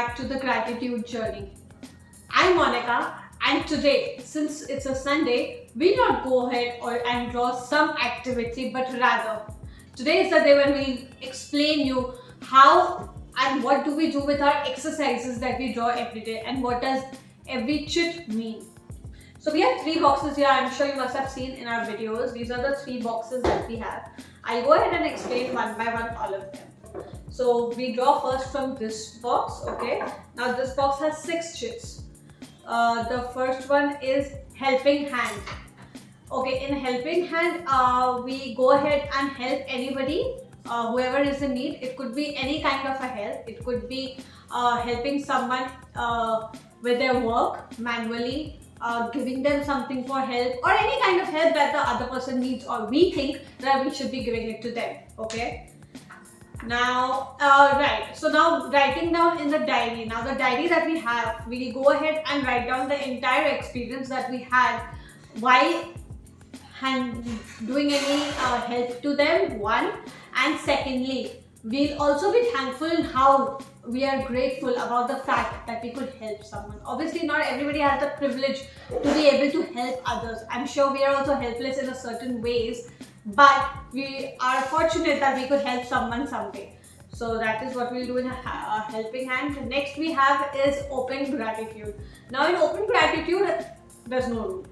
back to the gratitude journey. I'm Monica, and today, since it's a Sunday, we'll not go ahead and draw some activity, but rather, today is the day when we explain you how and what do we do with our exercises that we draw every day, and what does every chit mean. So we have three boxes here. I'm sure you must have seen in our videos. These are the three boxes that we have. I'll go ahead and explain one by one all of them. So we draw first from this box, okay? Now this box has 6 chits. The first one is helping hand. Okay, in helping hand, we go ahead and help anybody, whoever is in need. It could be any kind of a help. It could be helping someone with their work manually, giving them something for help, or any kind of help that the other person needs, or we think that we should be giving it to them. Okay. Now, right, so now writing down in the diary. Now the diary that we have, we'll go ahead and write down the entire experience that we had while doing any help to them, one. And secondly, we'll also be thankful in how we are grateful about the fact that we could help someone. Obviously, not everybody has the privilege to be able to help others. I'm sure we are also helpless in a certain ways, but we are fortunate that we could help someone someday. So that is what we'll do in a helping hand. Next we have is open gratitude. Now in open gratitude, there's no rule.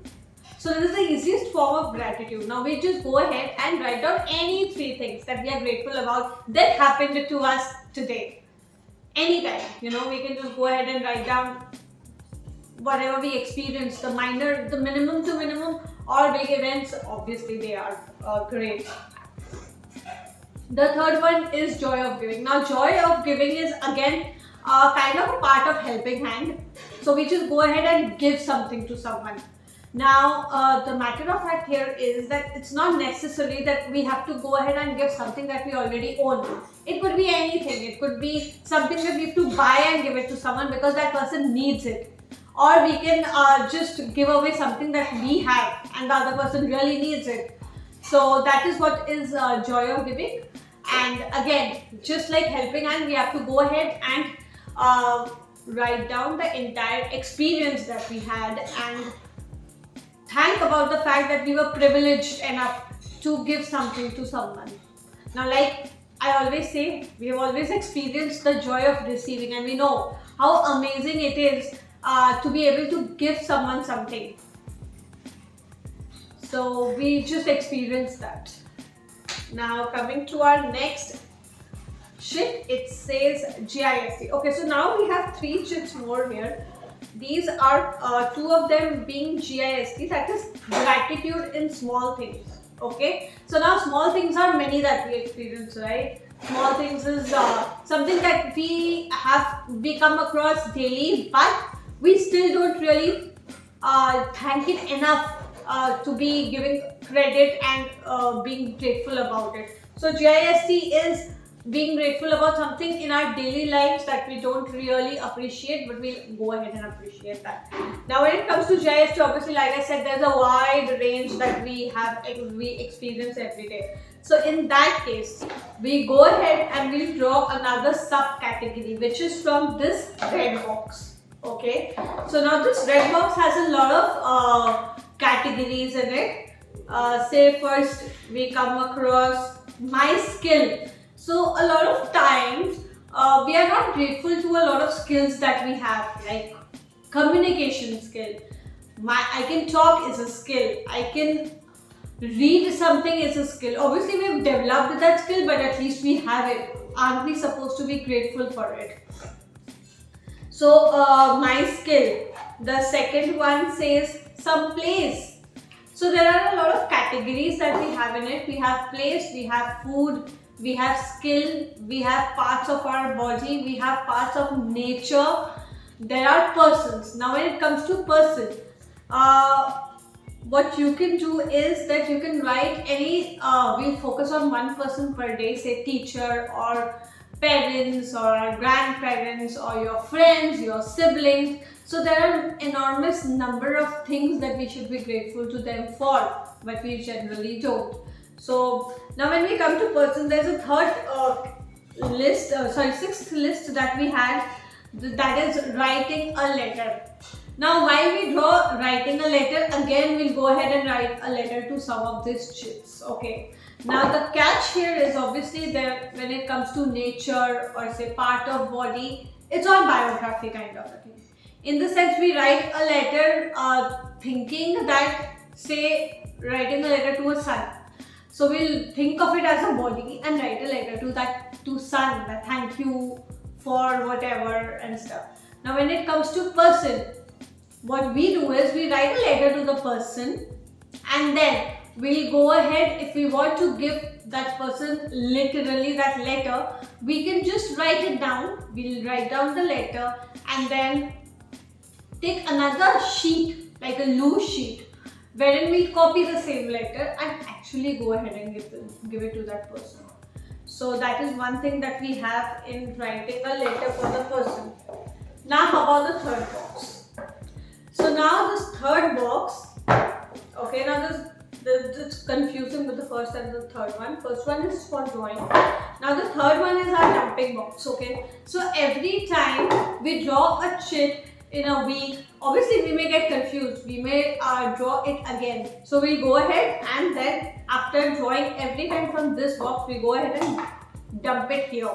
So this is the easiest form of gratitude. Now we just go ahead and write down any 3 things that we are grateful about that happened to us today. Anytime, we can just go ahead and write down whatever we experienced, the minimum to minimum, or big events. Obviously they are great. The third one is joy of giving. Now joy of giving is again kind of a part of helping hand. So we just go ahead and give something to someone. Now the matter of fact here is that it's not necessarily that we have to go ahead and give something that we already own. It could be anything. It could be something that we have to buy and give it to someone because that person needs it. Or we can just give away something that we have and the other person really needs it. So that is what is joy of giving. And again, just like helping hand, we have to go ahead and write down the entire experience that we had and thank about the fact that we were privileged enough to give something to someone. Now, like I always say, we have always experienced the joy of receiving, and we know how amazing it is to be able to give someone something. So we just experienced that. Now coming to our next chit, it says GIST. Okay, so now we have 3 chits more here. These are 2 of them being GIST, that is gratitude in small things. Okay, so now small things are many that we experience, right? Small things is something that we come across daily, but we still don't really thank it enough to be giving credit and being grateful about it. So GIST is being grateful about something in our daily lives that we don't really appreciate, but we'll go ahead and appreciate that. Now when it comes to GIST, obviously like I said, there's a wide range that we experience every day. So in that case, we go ahead and we'll draw another subcategory, which is from this red box. Okay, so now this red box has a lot of categories in it. Say first we come across my skill. So a lot of times we are not grateful to a lot of skills that we have, like communication skill. I can talk is a skill. I can read something is a skill. Obviously we've developed that skill, but at least we have it. Aren't we supposed to be grateful for it? So my skill. The second one says some place. So there are a lot of categories that we have in it. We have place, we have food, we have skill, we have parts of our body, we have parts of nature. There are persons. Now when it comes to person, what you can do is that you can write any, we'll focus on one person per day, say teacher or parents or grandparents or your friends, your siblings. So there are enormous number of things that we should be grateful to them for, but we generally don't. So now when we come to person, there's a sixth list that we had. that is writing a letter. Now while we draw writing a letter, again we'll go ahead and write a letter to some of these chits. Okay. Now the catch here is obviously that when it comes to nature or say part of body, it's all biography kind of a thing. In the sense we write a letter thinking that, say, writing a letter to a sun. So we'll think of it as a body and write a letter to sun, that thank you for whatever and stuff. Now when it comes to person, what we do is we write a letter to the person, and then we'll go ahead, if we want to give that person literally that letter, we can just write it down. We'll write down the letter and then take another sheet, like a loose sheet, wherein we'll copy the same letter and actually go ahead and give it to that person. So that is one thing that we have in writing a letter for the person. Now how about the third box? So now this third box, okay, now it's confusing with the first and the third one. First one is for drawing. Now the third one is our dumping box, okay. So every time we draw a chit in a week, obviously we may get confused. We may draw it again. So we'll go ahead and then after drawing every time from this box, we go ahead and dump it here.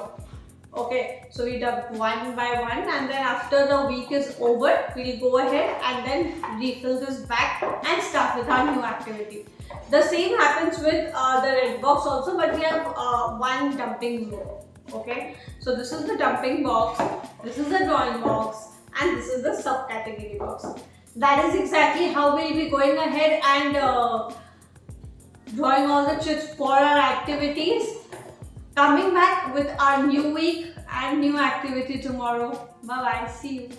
Okay, so we dump one by one, and then after the week is over, we'll go ahead and then refill this back and start with our new activity. The same happens with the red box also, but we have one dumping zone. Okay, so this is the dumping box, this is the drawing box, and this is the subcategory box. That is exactly how we'll be going ahead and drawing all the chits for our activities. Coming back with our new week and new activity tomorrow. Bye bye. See you.